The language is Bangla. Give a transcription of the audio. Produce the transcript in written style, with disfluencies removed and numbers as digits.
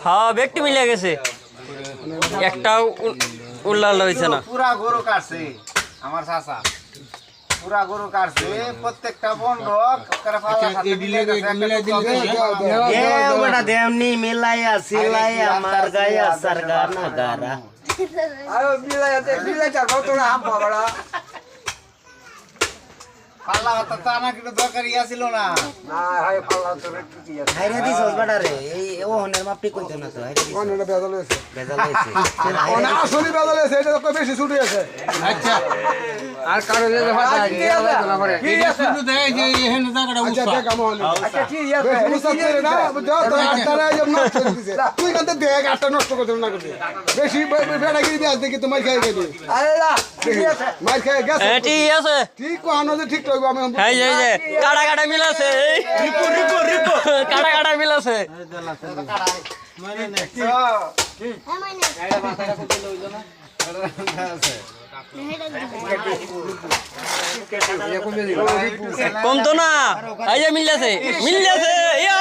হ্যাঁ ব্যক্তি মিলে গেছে একটাও উল্লাল হয়েছে না পুরা গরু কাটছে আমার চাচা পুরা গরু কাটছে প্রত্যেকটা বন্ধক করে পাল্লা সাথে মিলে বেটা দেমনি মিলাইয়া সিলাইয়া মার গায়া সরকার না গারা আরে মিলাই চার তোরা হাম পাবড়া পাল্লা হাতে তো আনা কিন্তু দরকার ছিল না না হাই পাল্লা তো একটু কি আছে হাইরে দিস বেটা রে এই ও হনের মাপটি কইতো না তো হাইরে দিস ওটা বেজাল হয়েছে বেজাল হইছে ওনা আসলে বেজাল হয়েছে এটা তো বেশি ছুটি আছে আচ্ছা আর কারো যে ভাষা না করে কি শুধু দেয় যে এখানে জায়গাটা আচ্ছা উঠা দেখ আমন আচ্ছা ঠিক আছে বেশি মুসাদ করে না বুঝছো তো আটটা জব নষ্ট করে দিছে তুই কান্তে দেখ আটটা নষ্ট করে না করে বেশি বেড়াগিরি দিয়ে দেখি তোমার খাই গেলি আরে না ঠিক আছে মার খাই গেছে ঠিক আছে ঠিক কোন যে ঠিক কইবো আমি এই যে কাটা কাটা মিলাছে রিপু রিপু রিপু কাটা কাটা মিলাছে কম তো না এই যে মিলাছে মিলাছে ইয়া